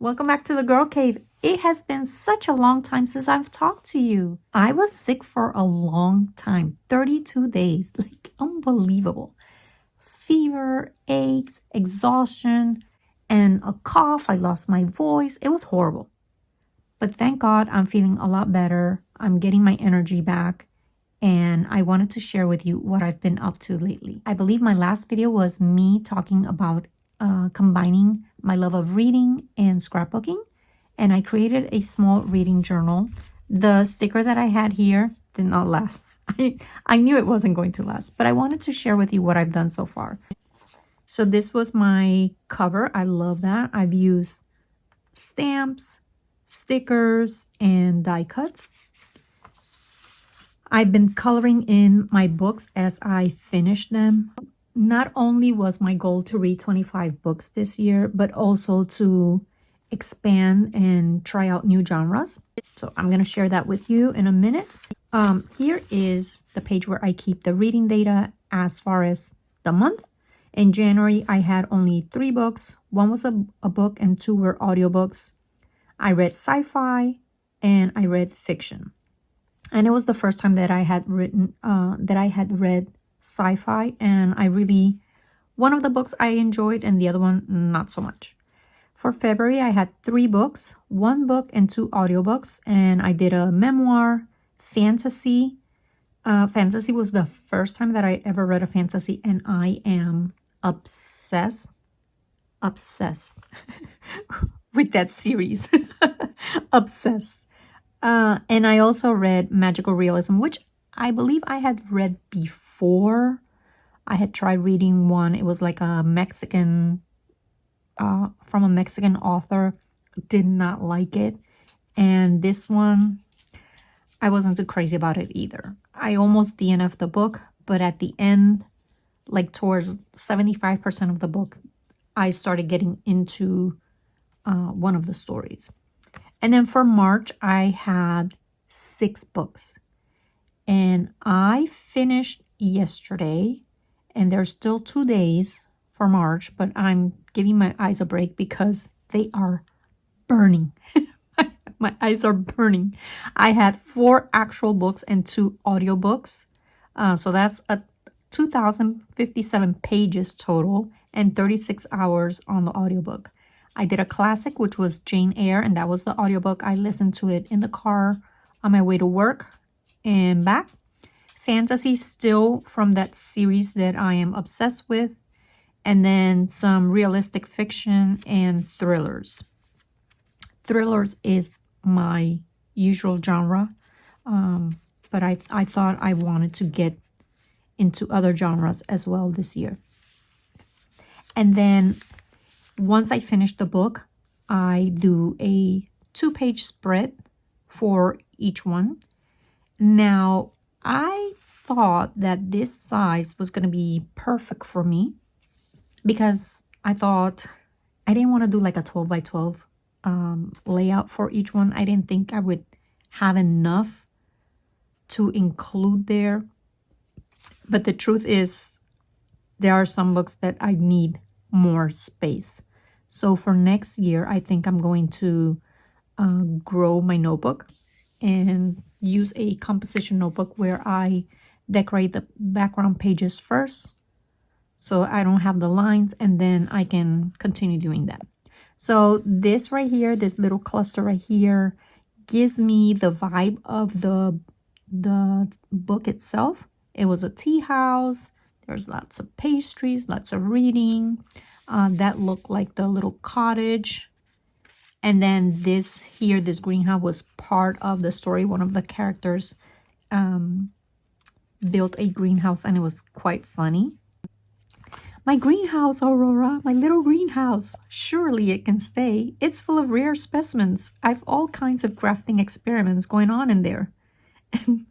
Welcome back to the Girl Cave. It has been such a long time since I've talked to you. I was sick for a long time, 32 days, like unbelievable. Fever, aches, exhaustion, and a cough. I lost my voice. It was horrible. But thank God I'm feeling a lot better. I'm getting my energy back. And I wanted to share with you what I've been up to lately. I believe my last video was me talking about combining my love of reading and scrapbooking. And I created a small reading journal. The sticker that I had here did not last. I knew it wasn't going to last, but I wanted to share with you what I've done so far. So this was my cover. I love that. I've used stamps, stickers, and die cuts. I've been coloring in my books as I finish them. Not only was my goal to read 25 books this year, but also to expand and try out new genres. So I'm going to share that with you in a minute. Here is the page where I keep the reading data as far as the month. In January, I had only 3 books. 1 was a book and 2 were audiobooks. I read sci-fi and I read fiction. And it was the first time that I had read sci-fi, and one of the books I enjoyed and the other one not so much. For February, I had 3 books, 1 book and 2 audiobooks, and I did a memoir, fantasy. Fantasy was the first time that I ever read a fantasy, and I am obsessed with that series. Obsessed. And I also read magical realism, which I believe I had read before. I had tried reading one. It was like a Mexican, from a Mexican author. Did not like it. And this one, I wasn't too crazy about it either. I almost DNF'd the book, but at the end, like towards 75% of the book, I started getting into one of the stories. And then for March, I had 6 books. And I finished yesterday, and there's still 2 days for March, but I'm giving my eyes a break because they are burning. My eyes are burning. I had 4 actual books and 2 audiobooks. So that's 2,057 pages total and 36 hours on the audiobook. I did a classic, which was Jane Eyre, and that was the audiobook. I listened to it in the car on my way to work and back. Fantasy, still from that series that I am obsessed with. And then some realistic fiction and thrillers. Thrillers is my usual genre, but I thought I wanted to get into other genres as well this year. And then once I finish the book, I do a 2-page spread for each one. Now, I thought that this size was going to be perfect for me because I thought I didn't want to do like a 12 by 12 layout for each one. I didn't think I would have enough to include there. But the truth is, there are some books that I need more space. So for next year, I think I'm going to grow my notebook and use a composition notebook where I decorate the background pages first so I don't have the lines, and then I can continue doing that. So this right here, this little cluster right here, gives me the vibe of the book itself. It was a tea house. There's lots of pastries, lots of reading. That looked like the little cottage. And then this here, this greenhouse was part of the story. One of the characters built a greenhouse, and it was quite funny. My greenhouse, Aurora, my little greenhouse. Surely it can stay. It's full of rare specimens. I've all kinds of grafting experiments going on in there.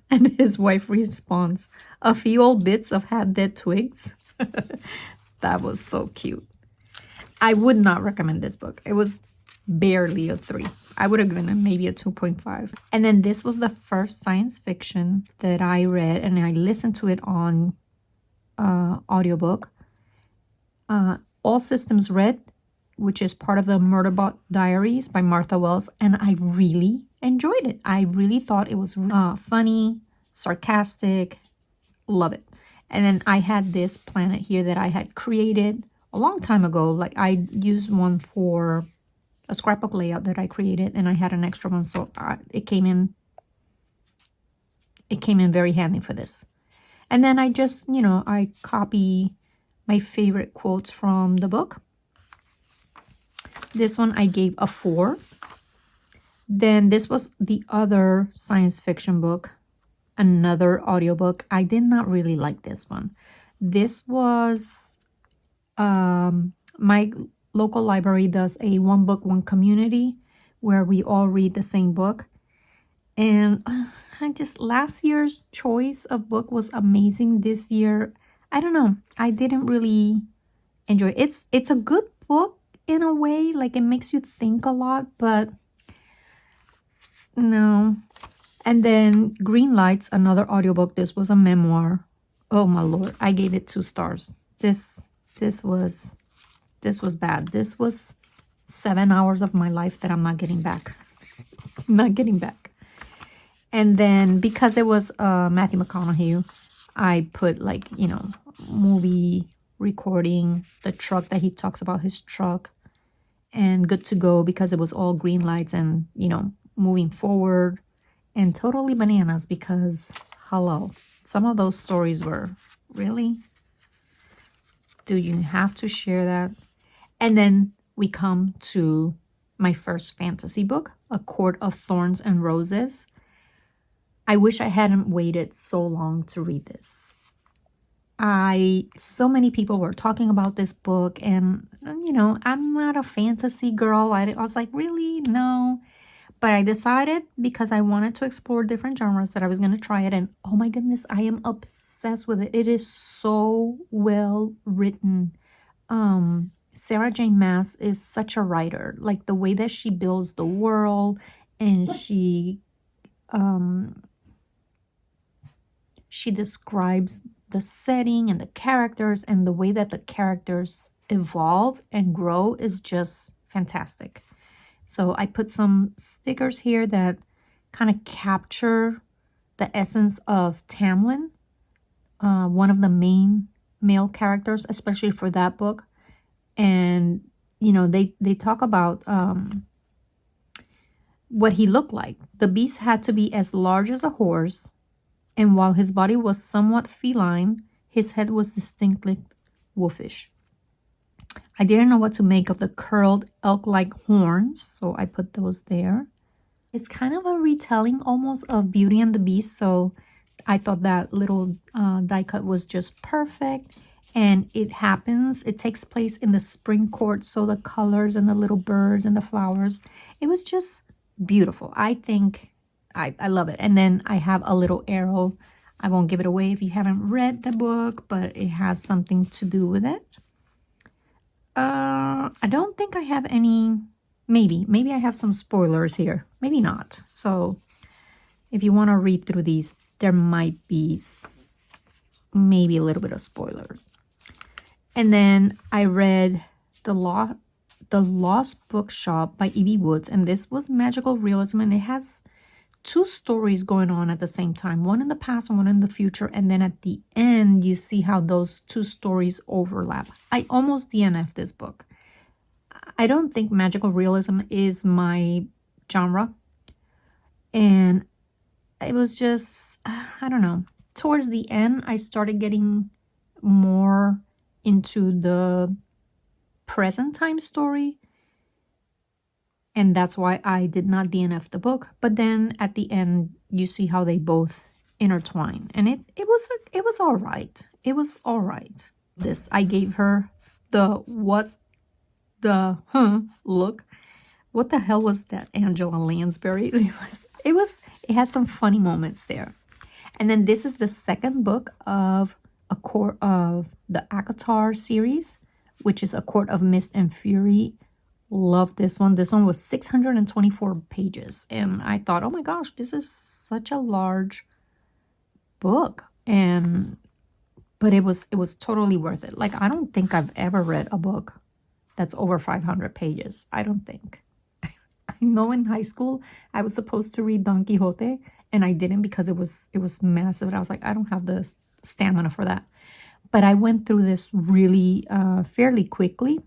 And his wife responds, a few old bits of half-dead twigs. That was so cute. I would not recommend this book. It was barely a 3. I would have given it maybe a 2.5. And then this was the first science fiction that I read, and I listened to it on audiobook. All Systems Red which is part of the Murderbot Diaries by Martha Wells, and I really enjoyed it. I really thought it was funny, sarcastic, love it. And then I had this planet here that I had created a long time ago. Like I used one for a scrapbook layout that I created, and I had an extra one, so it came in very handy for this. And then I just, I copy my favorite quotes from the book. This one I gave a 4. Then this was the other science fiction book, another audiobook. I did not really like this one. This was, my local library does a one book, one community where we all read the same book. And last year's choice of book was amazing. This year, I don't know, I didn't really enjoy it. It's a good book in a way, like it makes you think a lot, but no. And then Green Lights, another audiobook. This was a memoir. Oh my Lord, I gave it 2 stars. This was bad. This was 7 hours of my life that I'm not getting back. Not getting back. And then because it was Matthew McConaughey, I put like, movie recording, the truck that he talks about, his truck, and Good to Go because it was all green lights and, moving forward, and Totally Bananas because, hello, some of those stories were, really? Do you have to share that? And then we come to my first fantasy book, A Court of Thorns and Roses. I wish I hadn't waited so long to read this. So many people were talking about this book, and I'm not a fantasy girl. I was like, really? No. But I decided, because I wanted to explore different genres, that I was going to try it. And oh my goodness, I am obsessed with it. It is so well written. Sarah J. Maas is such a writer. Like the way that she builds the world, and she describes the setting and the characters, and the way that the characters evolve and grow is just fantastic. So I put some stickers here that kind of capture the essence of Tamlin, one of the main male characters, especially for that book. And, they talk about what he looked like. The beast had to be as large as a horse, and while his body was somewhat feline, his head was distinctly wolfish. I didn't know what to make of the curled elk-like horns, so I put those there. It's kind of a retelling almost of Beauty and the Beast, so I thought that little die cut was just perfect. And it takes place in the spring court, so the colors and the little birds and the flowers, it was just beautiful. I think I love it. And then I have a little arrow. I won't give it away if you haven't read the book, but it has something to do with it. I don't think I have any, maybe I have some spoilers here, maybe not. So if you want to read through these, there might be maybe a little bit of spoilers. And then I read The Lost Bookshop by E.B. Woods, and this was magical realism, and it has 2 stories going on at the same time, one in the past and one in the future, and then at the end you see how those 2 stories overlap. I almost DNF'd this book. I don't think magical realism is my genre, and it was just, I don't know. Towards the end, I started getting more into the present time story, and that's why I did not DNF the book. But then at the end, you see how they both intertwine, and it was all right. It was all right. This, I gave her the look. What the hell was that, Angela Lansbury? It had some funny moments there. And then this is the second book of the ACOTAR series, which is A Court of Mist and Fury. Love this one. This one was 624 pages, and I thought, oh my gosh, this is such a large book. But it was totally worth it. Like, I don't think I've ever read a book that's over 500 pages. I don't think. I know in high school I was supposed to read Don Quixote and I didn't because it was massive. I was like, I don't have the stamina for that. But I went through this really fairly quickly.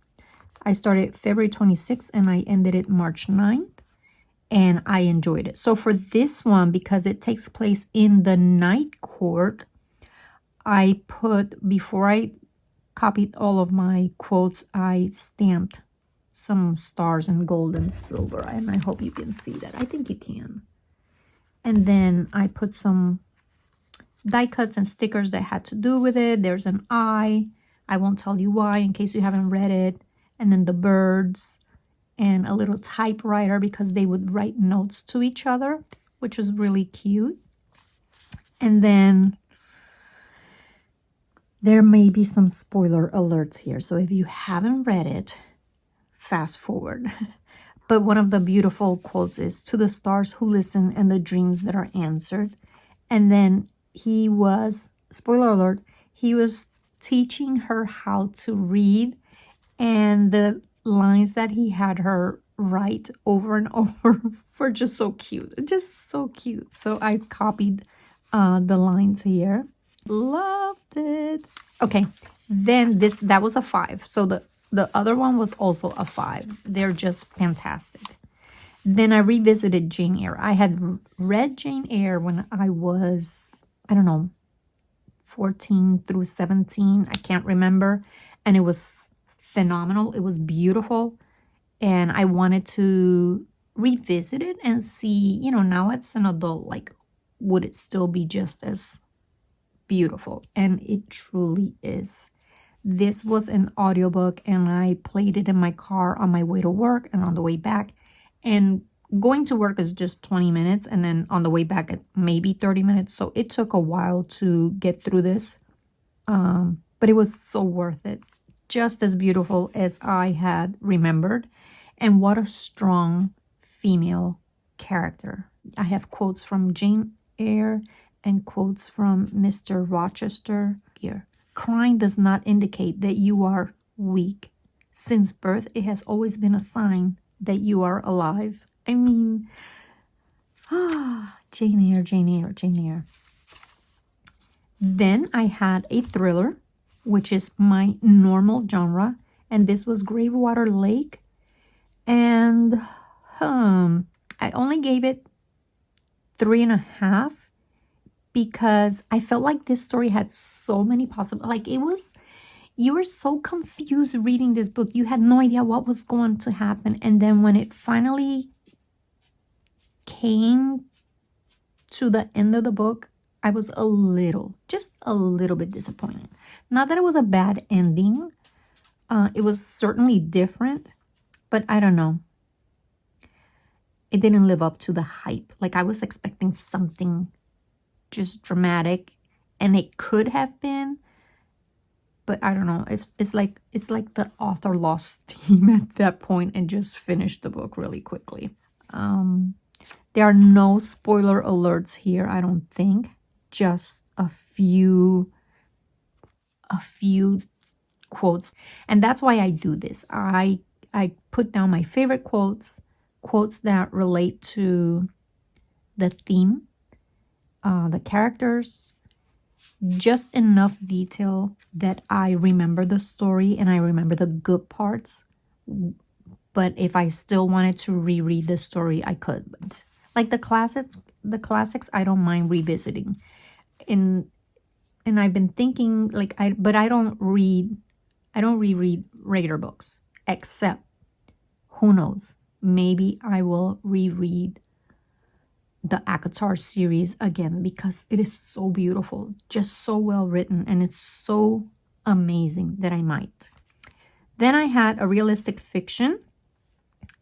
I started February 26th and I ended it March 9th. And I enjoyed it. So for this one, because it takes place in the night court, I put, before I copied all of my quotes, I stamped some stars in gold and silver. And I hope you can see that. I think you can. And then I put some die cuts and stickers that had to do with it. There's an eye. I won't tell you why in case you haven't read it. And then the birds. And a little typewriter because they would write notes to each other, which was really cute. And then there may be some spoiler alerts here. So if you haven't read it, fast forward. But one of the beautiful quotes is, "To the stars who listen and the dreams that are answered." And then he was, spoiler alert, he was teaching her how to read, and the lines that he had her write over and over were just so cute. Just so cute. So I copied the lines here. Loved it. Okay, then that was a 5. So the other one was also a 5. They're just fantastic. Then I revisited Jane Eyre. I had read Jane Eyre when I was, I don't know, 14 through 17. I can't remember. And it was phenomenal. It was beautiful. And I wanted to revisit it and see, you know, now as an adult, like, would it still be just as beautiful? And it truly is. This was an audiobook and I played it in my car on my way to work and on the way back. And going to work is just 20 minutes. And then on the way back, it's maybe 30 minutes. So it took a while to get through this. But it was so worth it. Just as beautiful as I had remembered. And what a strong female character. I have quotes from Jane Eyre and quotes from Mr. Rochester here. "Crying does not indicate that you are weak. Since birth, it has always been a sign that you are alive." I mean, Jane Eyre, Jane Eyre, Jane Eyre. Then I had a thriller, which is my normal genre, and this was Gravewater Lake. And I only gave it 3.5 because I felt like this story had so many possible, like it was, you were so confused reading this book. You had no idea what was going to happen. And then when it finally came to the end of the book, I was just a little bit disappointed. Not that it was a bad ending. It was certainly different, but I don't know. It didn't live up to the hype. Like I was expecting something just dramatic, and it could have been, but I don't know. It's like the author lost steam at that point and just finished the book really quickly. There are no spoiler alerts here, I don't think. Just a few quotes. And that's why I do this. I put down my favorite quotes that relate to the theme, the characters, just enough detail that I remember the story and I remember the good parts. But if I still wanted to reread the story, I could. But like the classics, I don't mind revisiting. And I've been thinking, like, I don't reread regular books, except, who knows, maybe I will reread the ACOTAR series again because it is so beautiful, just so well written, and it's so amazing that I might. Then I had a realistic fiction,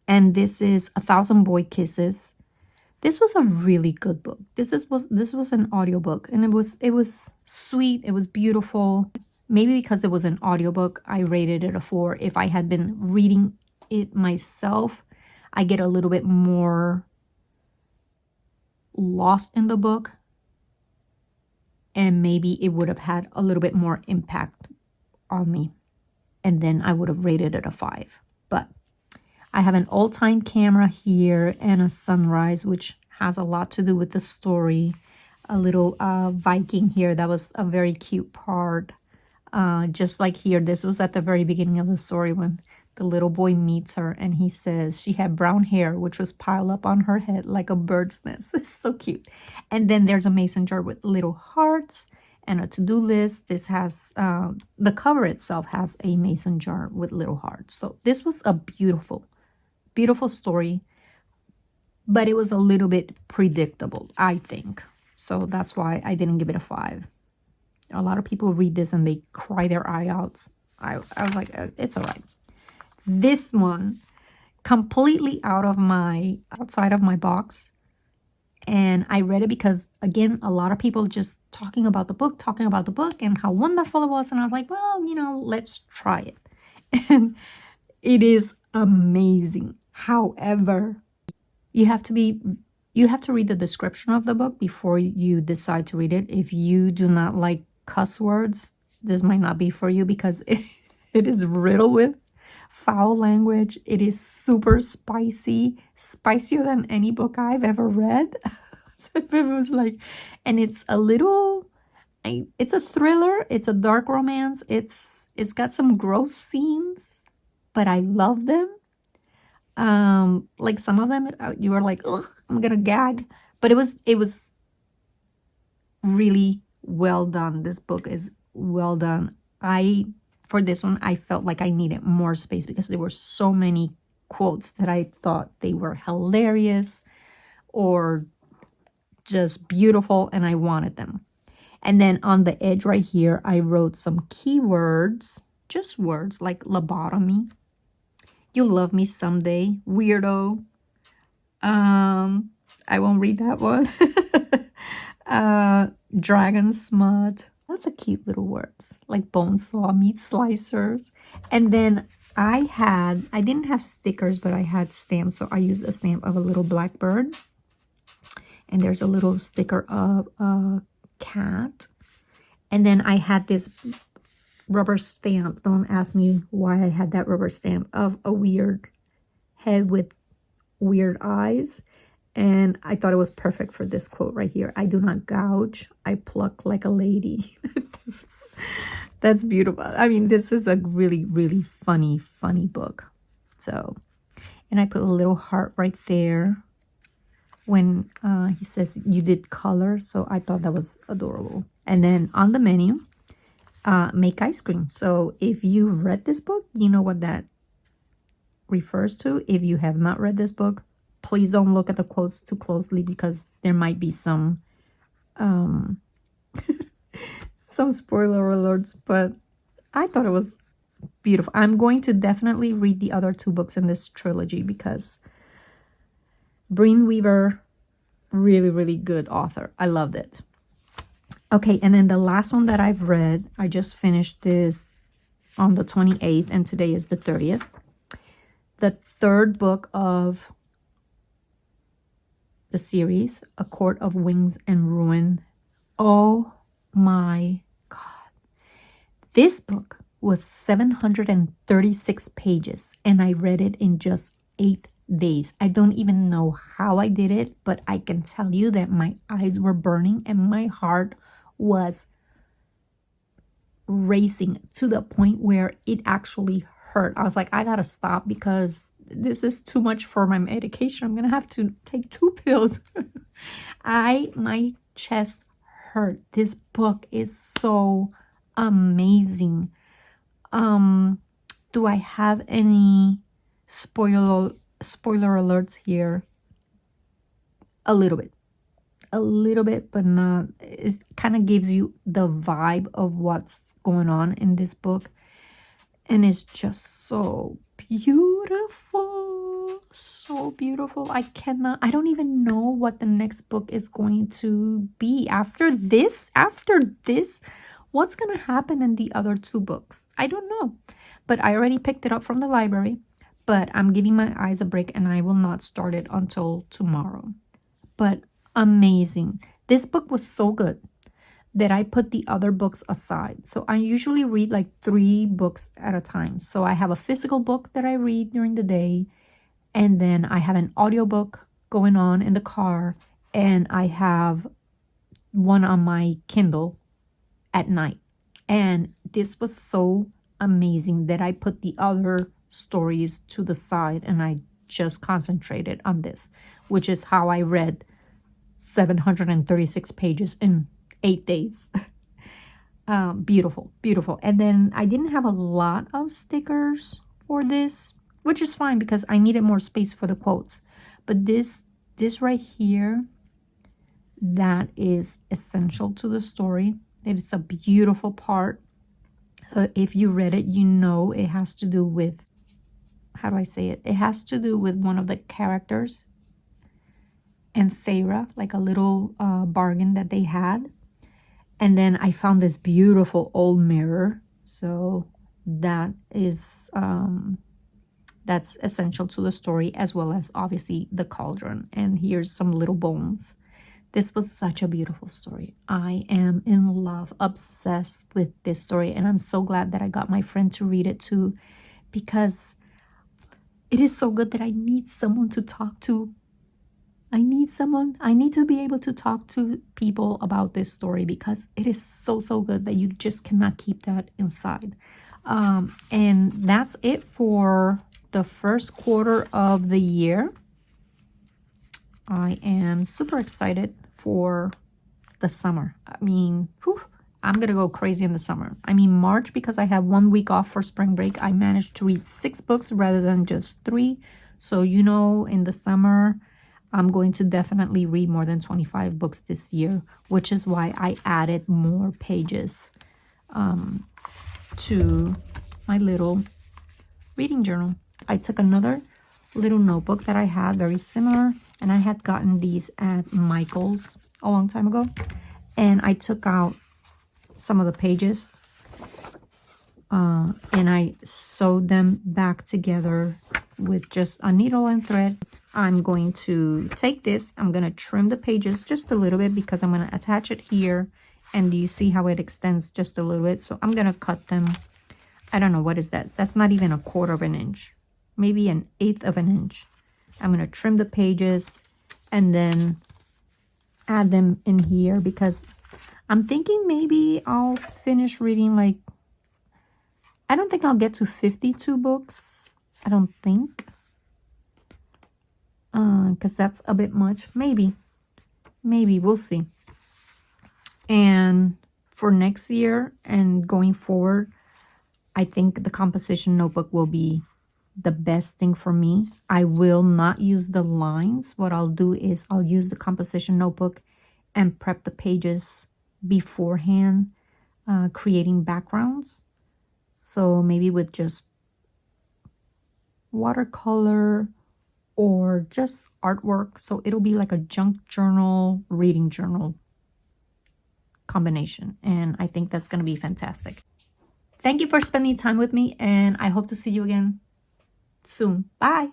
and this is 1,000 Boy Kisses. This was a really good book. This was an audiobook, and it was sweet, it was beautiful. Maybe because it was an audiobook, I rated it a 4. If I had been reading it myself, I get a little bit more lost in the book, and maybe it would have had a little bit more impact on me, and then I would have rated it a 5. I have an old-time camera here and a sunrise, which has a lot to do with the story. A little Viking here. That was a very cute part. Just like here, this was at the very beginning of the story when the little boy meets her and he says she had brown hair, which was piled up on her head like a bird's nest. It's so cute. And then there's a mason jar with little hearts and a to-do list. This has, the cover itself has a mason jar with little hearts. So this was a beautiful, beautiful story, but it was a little bit predictable, I think. So that's why I didn't give it a 5. A lot of people read this and they cry their eye out. I was like, it's all right. This one, completely outside of my box. And I read it because, again, a lot of people just talking about the book and how wonderful it was. And I was like, well, you know, let's try it. And it is amazing. However, you have to read the description of the book before you decide to read it. If you do not like cuss words, this might not be for you because it is riddled with foul language. It is super spicy, spicier than any book I've ever read. It was like, and it's a little, it's a thriller, it's a dark romance, it's got some gross scenes, but I love them. Like some of them you were like, ugh, I'm gonna gag, but it was really well done. This book is well done. For this one, I felt like I needed more space because there were so many quotes that I thought they were hilarious or just beautiful, and I wanted them. And then on the edge right here, I wrote some keywords, just words like lobotomy, you'll love me someday, weirdo. I won't read that one. Dragon smut. Lots of cute little words like bone saw, meat slicers. And then I didn't have stickers, but I had stamps. So I used a stamp of a little black bird. And there's a little sticker of a cat. And then I had this rubber stamp. Don't ask me why I had that rubber stamp of a weird head with weird eyes. And I thought it was perfect for this quote right here. I do not gouge, I pluck like a lady. That's beautiful. I mean, this is a really, really funny book. So, and I put a little heart right there when he says you did color. So I thought that was adorable. And then on the menu, make ice cream. So if you've read this book, you know what that refers to. If you have not read this book, please don't look at the quotes too closely because there might be some some spoiler alerts, but I thought it was beautiful. I'm going to definitely read the other 2 books in this trilogy because Breen Weaver, really, really good author. I loved it. Okay, and then the last one that I've read, I just finished this on the 28th, and today is the 30th. The 3rd book of the series, A Court of Wings and Ruin. Oh my God. This book was 736 pages, and I read it in just 8 days. I don't even know how I did it, but I can tell you that my eyes were burning and my heart was racing to the point where it actually hurt. I was like, I gotta stop because this is too much for my medication. I'm gonna have to take 2 pills. My chest hurt. This book is so amazing. Do I have any spoiler alerts here? A little bit, but not. It kind of gives you the vibe of what's going on in this book, and it's just so beautiful, so beautiful. I don't even know what the next book is going to be after this. What's gonna happen in the other 2 books? I don't know, but I already picked it up from the library, but I'm giving my eyes a break and I will not start it until tomorrow. But amazing. This book was so good that I put the other books aside. So I usually read like 3 books at a time. So I have a physical book that I read during the day. And then I have an audiobook going on in the car, and I have one on my Kindle at night. And this was so amazing that I put the other stories to the side and I just concentrated on this, which is how I read 736 pages in 8 days. Beautiful, beautiful. And then I didn't have a lot of stickers for this, which is fine because I needed more space for the quotes. But this right here, that is essential to the story. It is a beautiful part. So if you read it, you know it has to do with, how do I say it? It has to do with one of the characters and Feyre, like a little bargain that they had. And then I found this beautiful old mirror. So that is, that's essential to the story, as well as obviously the cauldron. And here's some little bones. This was such a beautiful story. I am in love, obsessed with this story. And I'm so glad that I got my friend to read it too, because it is so good that I need someone to talk to. I need to be able to talk to people about this story because it is so, so good that you just cannot keep that inside. And that's it for the first quarter of the year. I am super excited for the summer. I mean, I'm gonna go crazy in the summer. I mean, March, because I have 1 week off for spring break, I managed to read 6 books rather than just 3. So, you know, in the summer, I'm going to definitely read more than 25 books this year, which is why I added more pages to my little reading journal. I took another little notebook that I had, very similar, and I had gotten these at Michael's a long time ago, and I took out some of the pages and I sewed them back together with just a needle and thread. I'm going to take this, I'm going to trim the pages just a little bit because I'm going to attach it here, and you see how it extends just a little bit. So I'm going to cut them. I don't know, what is that? That's not even 1/4 of an inch, maybe 1/8 of an inch. I'm going to trim the pages and then add them in here because I'm thinking maybe I'll finish reading, like, I don't think I'll get to 52 books. I don't think. Because that's a bit much. Maybe, we'll see. And for next year and going forward, I think the composition notebook will be the best thing for me. I will not use the lines. What I'll do is I'll use the composition notebook and prep the pages beforehand, creating backgrounds. So maybe with just watercolor or just artwork. So it'll be like a junk journal, reading journal combination. And I think that's going to be fantastic. Thank you for spending time with me, and I hope to see you again soon. Bye.